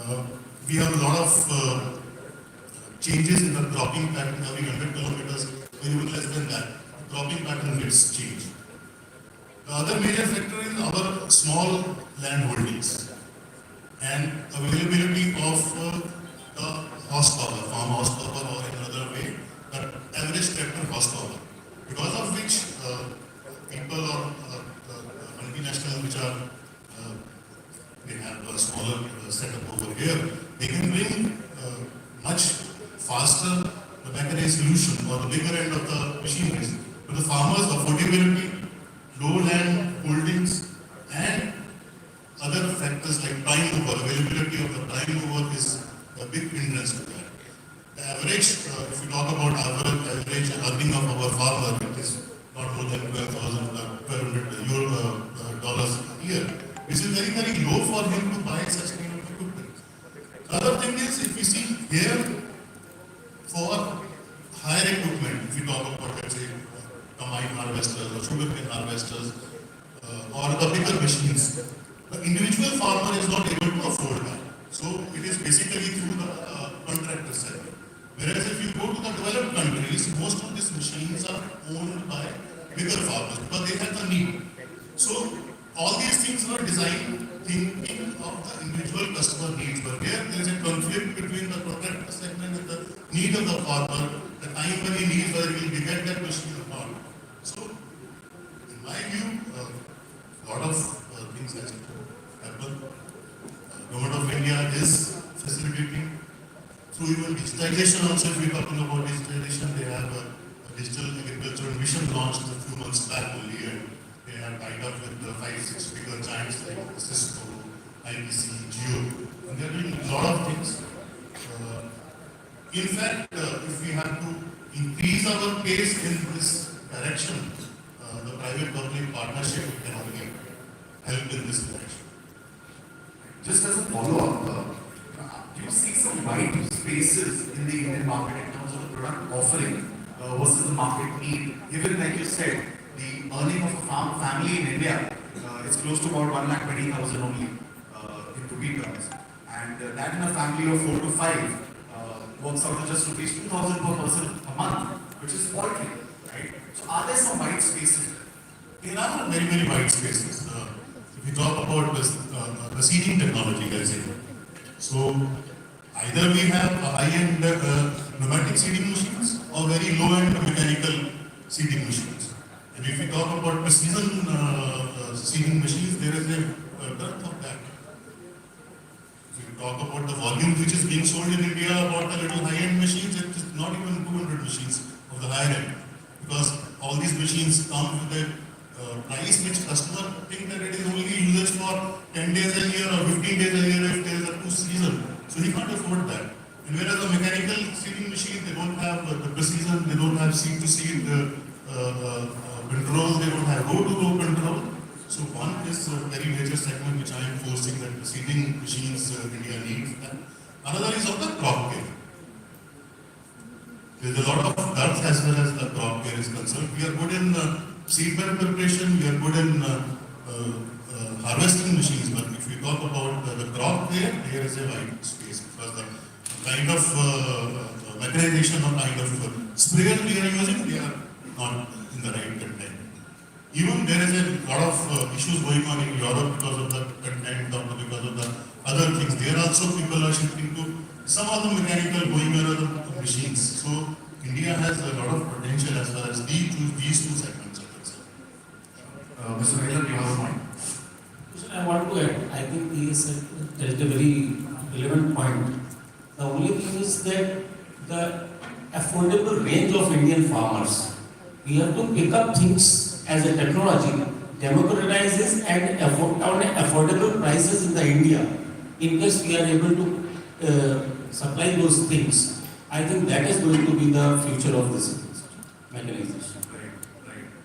We have a lot of changes in the cropping pattern every 100 kilometers, or even less than that. The cropping pattern gets changed. The other major factor is our small land holdings and availability of the horsepower, farm horsepower, or in another way, the average tractor horsepower. Because of which people or multinational which are they have a smaller setup over here, they can bring much faster the mechanized solution or the bigger end of the machineries. But the farmers' affordability, low land holdings, and other factors like prime mover, availability of the prime mover is a big hindrance to that. The average, if you talk about average earning of our farmer, it is not more than $1,200 a year, which is very, very low for him to buy such kind of equipment. Other thing is, if we see here, for higher equipment, if we talk about, let's say, combine harvesters or sugarcane harvesters, or the bigger machines, the individual farmer is not able to afford that. So it is basically through the contractor segment. Whereas if you go to the developed countries, most of these machines are owned by bigger farmers because they have the need. So all these things are designed thinking of the individual customer needs. But here there is a conflict between the contractor segment and the need of the farmer, the time when he needs whether he will get that machine or not. So in my view, a lot of things has to happen. Government of India is facilitating through even digitization also. If we are talking about digitization, they have a digital agriculture mission launched a few months back only, and they have tied up with the 5-6 bigger giants like Cisco, IBC, Geo, and they are doing a lot of things. In fact, if we have to increase our pace in this direction, the private-public partnership can only help in this direction. Just as a follow-up, do you see some white spaces in the Indian market in terms of the product offering versus the market need? Given, like you said, the earning of a farm family in India is close to about 1,20,000 only in rupee terms, and that in a family of 4 to 5 works out to just rupees 2,000 per person a month, which is paltry, right? So, are there some white spaces? There are very, very white spaces. If we talk about the seeding technology, let's say, so either we have a high-end pneumatic seeding machines or very low-end mechanical seeding machines. And if we talk about precision seeding machines, there is a dearth of that. If we talk about the volume which is being sold in India about the little high-end machines, it is not even 200 machines of the higher end, because all these machines come with a price which customer think that it is only usage for 10 days a year or 15 days a year if there is a 2 season. So he can't afford that. And whereas the mechanical seeding machine, they don't have the precision, they don't have seed to seed control, they don't have row to row control. So one is a very major segment which I am forcing that the seeding machines India needs. And another is of the crop care. There is a lot of dearth as well as the crop care is concerned. We are good in seedbed preparation, we are good in harvesting machines, but if we talk about the crop care, there is a wide space because the kind of mechanization or kind of sprayers we are using, they are not in the right content. Even there is a lot of issues going on in Europe because of the content or because of the other things. There also people are shifting to some of the mechanical going on other machines. So India has a lot of potential as far as these two segments are concerned. Mr. Mehta, you have a point? I want to add, I think he is a very relevant point. The only thing is that the affordable range of Indian farmers, we have to pick up things as a technology, democratizes and on affordable prices in the India. In case we are able to supply those things, I think that is going to be the future of this mechanization.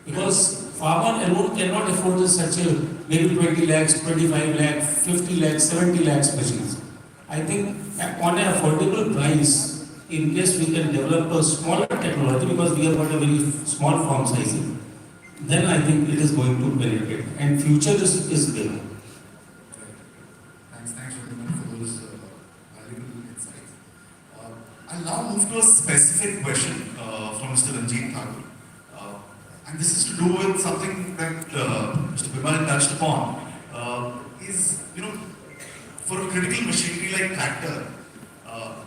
Because farmer alone cannot afford such a maybe 20 lakhs, 25 lakhs, 50 lakhs, 70 lakhs machines. I think on an affordable price, in case we can develop a smaller technology, because we have got a very small farm size, then I think it is going to penetrate and future is there. Thanks very much for those I'll now move to a specific question from Mr. Ranjit Thakur. And this is to do with something that Mr. Bimal touched upon. Is, for a critical machinery like tractor,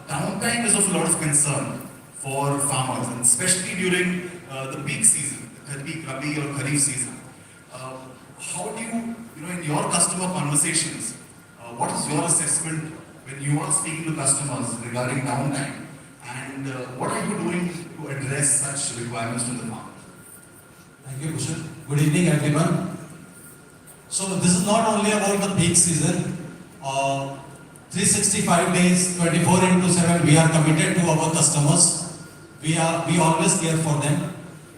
downtime is of a lot of concern for farmers, and especially during the peak season, the peak Rabi or Kharif season. How do you, in your customer conversations, what is your assessment when you are speaking to customers regarding downtime, and what are you doing to address such requirements from the market? Thank you, Bhushan. Good evening, everyone. So this is not only about the peak season. 365 days, 24/7, we are committed to our customers. We always care for them.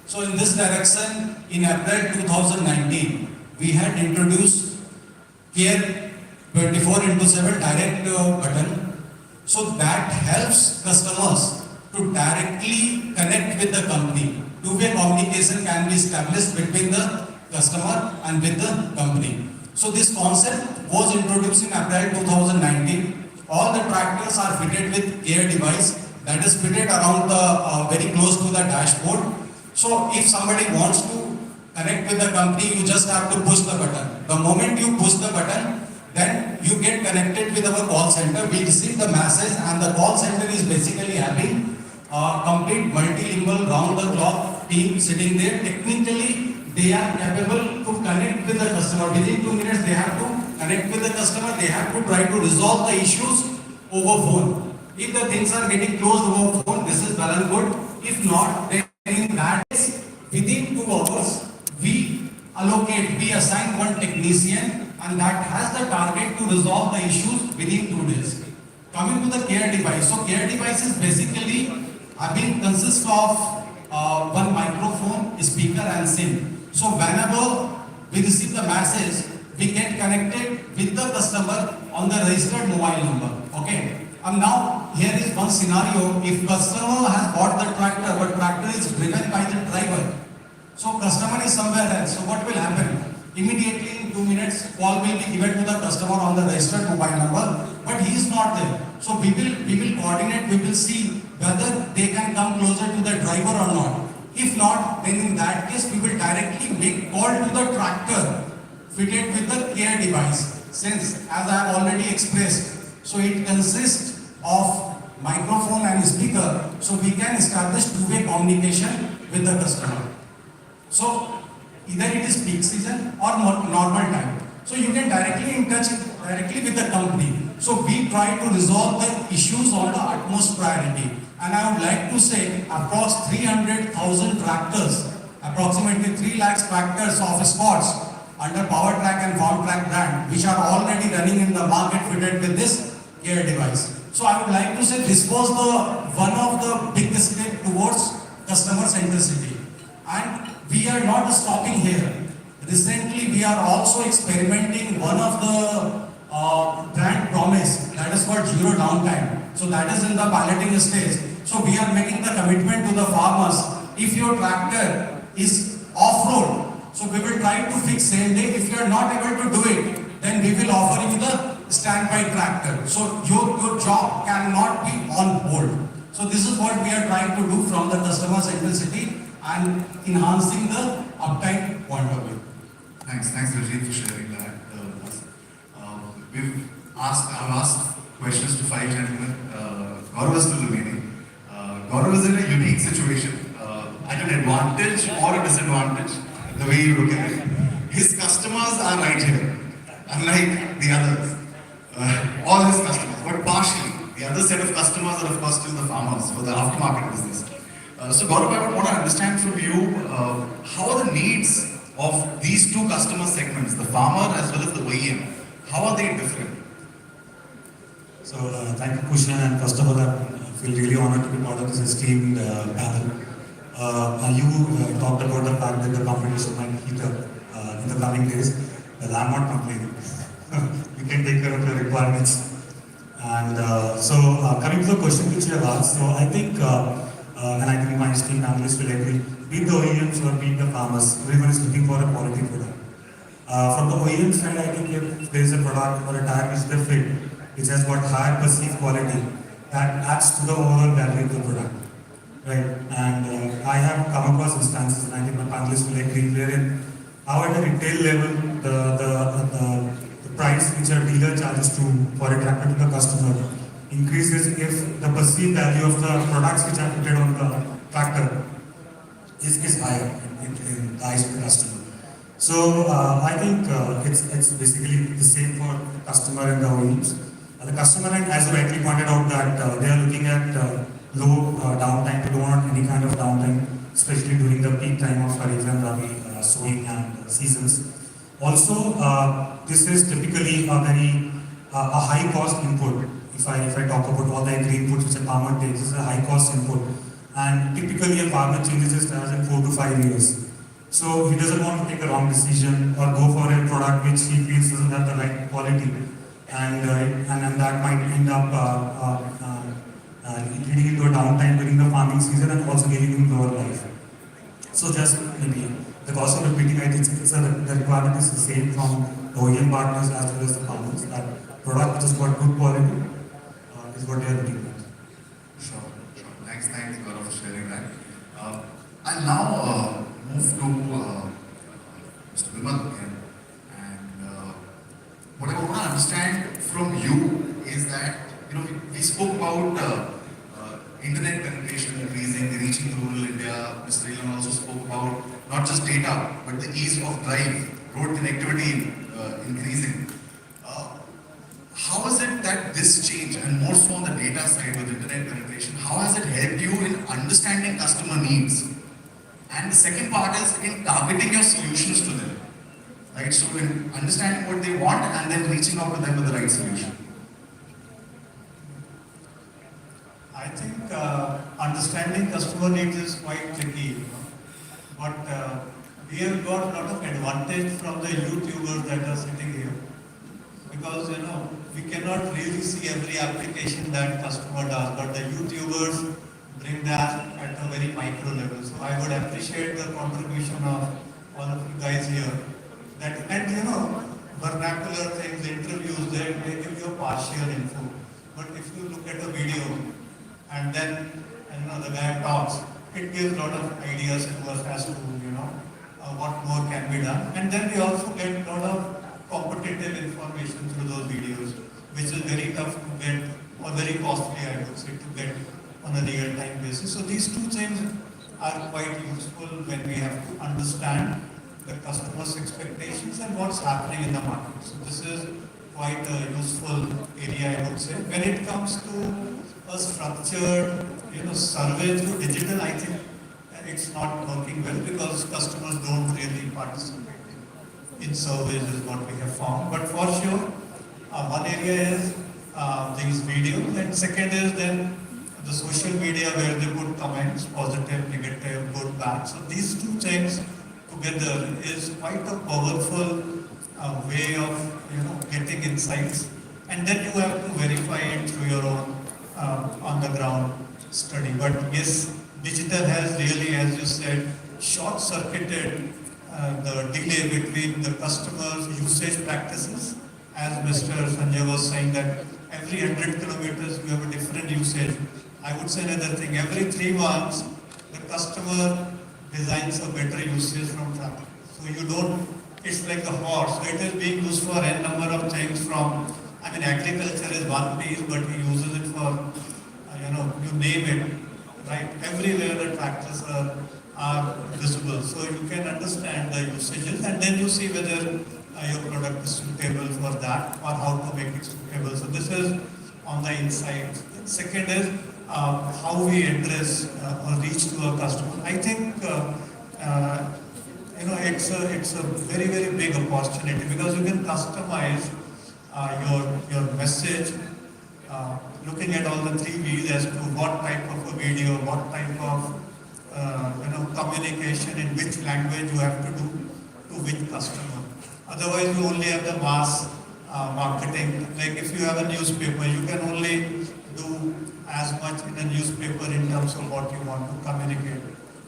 So in this direction, in April 2019, we had introduced Care 24/7 direct button. So that helps customers to directly connect with the company. Two-way communication can be established between the customer and with the company. So this concept was introduced in April 2019. All the tractors are fitted with Care device that is fitted around the very close to the dashboard. So if somebody wants to connect with the company, you just have to push the button. The moment you push the button, then you get connected with our call center. We receive the message, and the call center is basically having a complete multilingual round-the-clock team sitting there. Technically, they are capable to connect with the customer. Within 2 minutes, they have to connect with the customer. They have to try to resolve the issues over phone. If the things are getting closed over phone, this is well and good. If not, then in that case, within 2 hours, we assign one technician, and that has the target to resolve the issues within 2 days. Coming to the Care device. So Care devices basically consist of one microphone, speaker and SIM. So whenever we receive the message, we get connected with the customer on the registered mobile number. Okay. And now here is one scenario. If customer has bought the tractor, but tractor is driven by the driver, so customer is somewhere else. So what will happen? Immediately in 2 minutes, call will be given to the customer on the registered mobile number, but he is not there. So we will coordinate. We will see whether they can come closer to the driver or not. If not, then in that case, we will directly make call to the tractor fitted with the Care device. Since, as I have already expressed, so it consists of microphone and speaker, so we can establish two-way communication with the customer. So either it is peak season or normal time. So you can directly in touch directly with the company. So we try to resolve the issues on the utmost priority. And I would like to say, across 300,000 tractors, approximately 3 lakhs tractors of Scots under Power Track and Farm Track brand, which are already running in the market fitted with this Care device. So I would like to say this was one of the biggest steps towards customer centricity. And we are not stopping here. Recently, we are also experimenting one of the brand promise, that is called zero downtime. So that is in the piloting stage. So we are making the commitment to the farmers. If your tractor is off-road, so we will try to fix same day. If you are not able to do it, then we will offer you the standby tractor. So your job cannot be on hold. So this is what we are trying to do from the customer centricity and enhancing the uptime point of view. Thanks, Rajit, for sharing that with us. I've asked questions to 5 gentlemen. Gaurav is still remaining. Gaurav is in a unique situation, at an advantage or a disadvantage, the way you look at it. His customers are right here, unlike the others. All his customers, but partially. The other set of customers are, of course, still the farmers for the aftermarket business. So Gaurav, I would want to understand from you, how are the needs of these two customer segments, the farmer as well as the OEM, how are they different? So thank you, Kushan, and first of all, I feel really honored to be part of this esteemed panel. You talked about the fact that the competition might heat up in the coming days. Well, I'm not complaining. You can take care of your requirements. And coming to the question which you have asked, so I think, and I think my esteemed analysts will agree, be the OEMs or be the farmers, everyone is looking for a quality product. From the OEM side, I think if there is a product or a tire which they fit, which has got higher perceived quality, that adds to the overall value of the product, right? And I have come across instances, and I think my panelists will agree, wherein how at a retail level, the price which a dealer charges for a tractor to the customer increases if the perceived value of the products which are fitted on the tractor is higher in the eyes of the customer. So I think it's basically the same for the customer and the OEMs. The customer, and as you rightly pointed out, that they are looking at low downtime. They don't want any kind of downtime, especially during the peak time of Kharif and Rabi sowing and seasons. Also, this is typically a high cost input. If I talk about all the agri inputs which a farmer takes, this is a high cost input. And typically a farmer changes his tires in 4 to 5 years. So he doesn't want to take a wrong decision or go for a product which he feels doesn't have the right quality. And that might end up leading into a downtime during the farming season and also giving him lower life. So just maybe the cost of repeating, I think the requirement is the same from the OEM partners as well as the farmers. That product which has got good quality is what they are looking at. Sure. Thanks, Gaurav, for sharing that. I'll now move to Mr. Vimal again. And what I want to understand from you is that, we spoke about internet penetration increasing, reaching rural India. Mr. Elan also spoke about not just data, but the ease of drive, road connectivity increasing. How is it that this change, and more so on the data side with internet penetration, how has it helped you in understanding customer needs? And the second part is in targeting your solutions to them, right? So in understanding what they want and then reaching out to them with the right solution. I think understanding customer needs is quite tricky, but we have got a lot of advantage from the YouTubers that are sitting here, because we cannot really see every application that customer does, but the YouTubers bring that at a very micro level. So I would appreciate the contribution of all of you guys here. Vernacular things, interviews, they give you a partial info. But if you look at a video and then the guy talks, it gives a lot of ideas to us as to what more can be done. And then we also get a lot of competitive information through those videos, which is very tough to get, or very costly, I would say, to get on a real-time basis. So these two things are quite useful when we have to understand the customer's expectations and what's happening in the market. So this is quite a useful area, I would say. When it comes to a structured, survey through digital, I think it's not working well because customers don't really participate in surveys is what we have found. But for sure, one area is these videos, and second is then the social media where they put comments, positive, negative, good, bad. So these two things together is quite a powerful way of getting insights, and then you have to verify it through your own on the ground study. But yes, digital has really, as you said, short-circuited the delay between the customer's usage practices. As Mr. Sanjay was saying that every 100 kilometers you have a different usage. I would say another thing, every 3 months the customer designs a better usage from traffic. So you don't, it's like a horse, so it is being used for n number of things from, agriculture is one piece, but he uses it for, you name it, right? Everywhere the tractors are visible. So you can understand the usages and then you see whether your product is suitable for that or how to make it suitable. So this is on the inside. Second is how we address or reach to a customer. I think it's a very, very big opportunity because you can customize your message looking at all the 3 V's as to what type of a video, what type of communication, in which language you have to do to which customer. Otherwise, you only have the mass marketing. Like if you have a newspaper, you can only do as much in a newspaper in terms of what you want to communicate.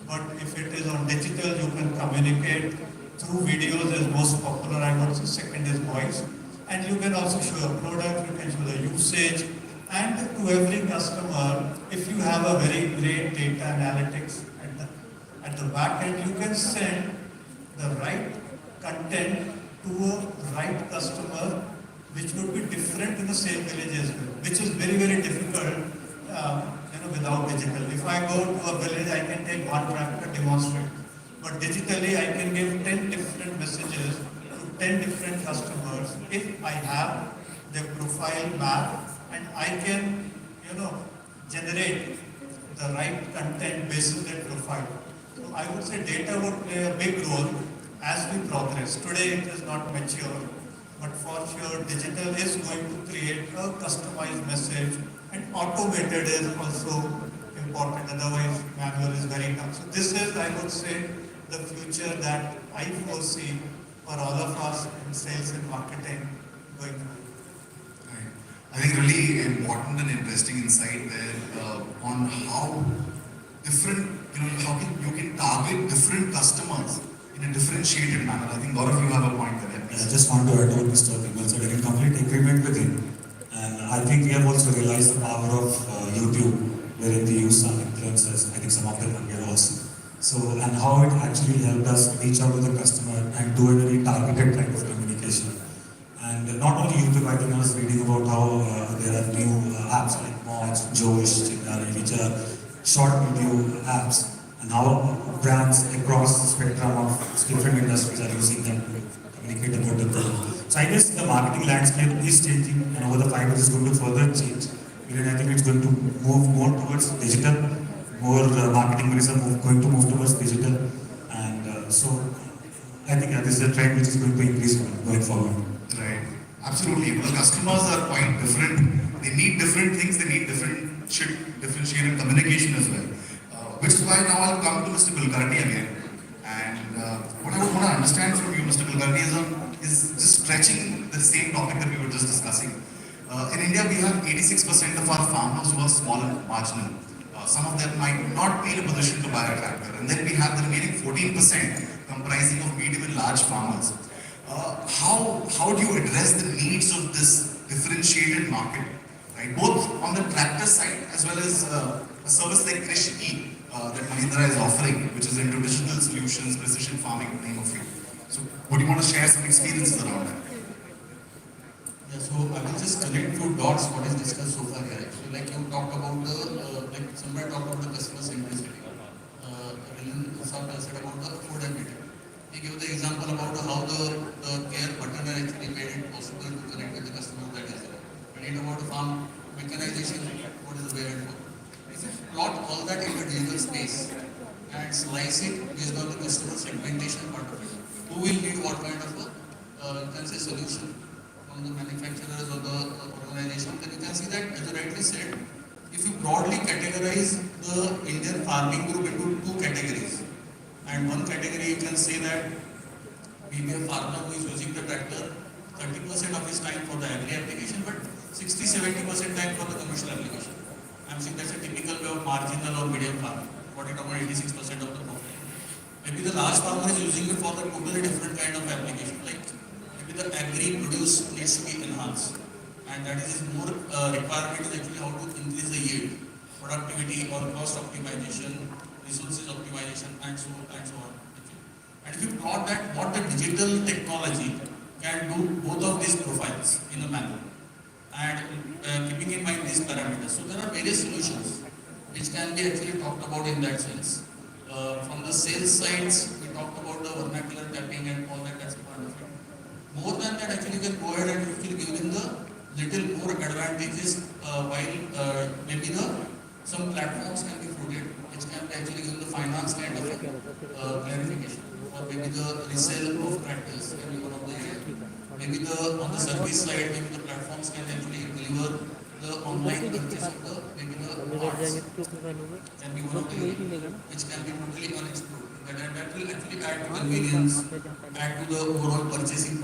But if it is on digital, you can communicate through videos is most popular, I would say. Second is voice. And you can also show a product, you can show the usage, And to every customer, if you have a very great data analytics at the back end, you can send the right content to a right customer, which would be different in the same village as well, which is very, very difficult, without digital. If I go to a village, I can take one tractor, demonstrate. But digitally, I can give 10 different messages to 10 different customers if I have their profile map, and I can, generate the right content based on their profile. So I would say data would play a big role as we progress. Today it is not mature, but for sure digital is going to create a customized message, and automated is also important. Otherwise manual is very tough. So this is, I would say, the future that I foresee for all of us in sales and marketing going forward. Right. I think really important and interesting insight there on how different, how you can target different customers in a differentiated manner. I think Gaurav, you have a point there. I just want to add what Mr. Kimball said. I'm in complete agreement with him. And I think we have also realized the power of YouTube, wherein we use some influencers. I think some of them are here also. So, and how it actually helped us reach out to the customer and do a very targeted kind of communication. And not only YouTube, I think I was reading about how there are new apps like Moz, Josh, Chingari, which are short video apps, and how brands across the spectrum of different industries are using them to communicate about the product. So I guess the marketing landscape is changing, and over the 5 years it's going to further change. And I think it's going to move more towards digital. More marketing money are going to move towards digital, and so I think this is a trend which is going to increase going forward. Right. Absolutely. The customers are quite different. They need different things. They need differentiated communication as well. Which is why now I'll come to Mr. Kulkarni again. And what I would want to understand from you, Mr. Kulkarni, is just stretching the same topic that we were just discussing. In India, we have 86% of our farmers who are small and marginal. Some of them might not be in a position to buy a tractor. And then we have the remaining 14% comprising of medium and large farmers. How do you address the needs of this differentiated market, right? Both on the tractor side as well as a service like Krishi that Mahindra is offering, which is into digital solutions, precision farming, to name a few. So would you want to share some experiences around that? Yeah, so I will just connect few dots what is discussed so far here. So like you talked about like somebody talked about the customer centricity. Said about the affordability. He gave the example about how the care button actually made it possible to connect with the customer that is there. When you talk about the farm mechanization, what is the way it works? If you plot all that in the digital space and slice it based on the customer segmentation part of it, who will need what kind of a you can say solution from the manufacturers or the organization, then you can see that, as you rightly said, if you broadly categorize the Indian farming group into two categories, and one category you can say that maybe a farmer who is using the tractor 30% of his time for the agri application, but 60-70% time for the commercial application. I'm saying that's a typical way of marginal or medium farming. What you talk about 86% of the profile. Maybe the large farmer is using it for the totally different kind of application, like maybe the agri produce needs to be enhanced, and that is more requirement is actually how to increase the yield, productivity or cost optimization, resources optimization, and so on. And if you plot that, what the digital technology can do both of these profiles in a manner, and keeping in mind these parameters. So there are various solutions which can be actually talked about in that sense. From the sales sides, we talked about the vernacular tapping and all that, that's part of it. More than that, actually you can go ahead and actually give them the little more advantages while maybe some platforms can be floated, which can actually give the finance kind of clarification, or maybe the resale of tractors can be one of the areas. Maybe on the service side, maybe the platforms can actually deliver the online purchase of the maybe the parts can be one of the areas which can be totally unexplored. That will actually add to convenience, add to the overall purchasing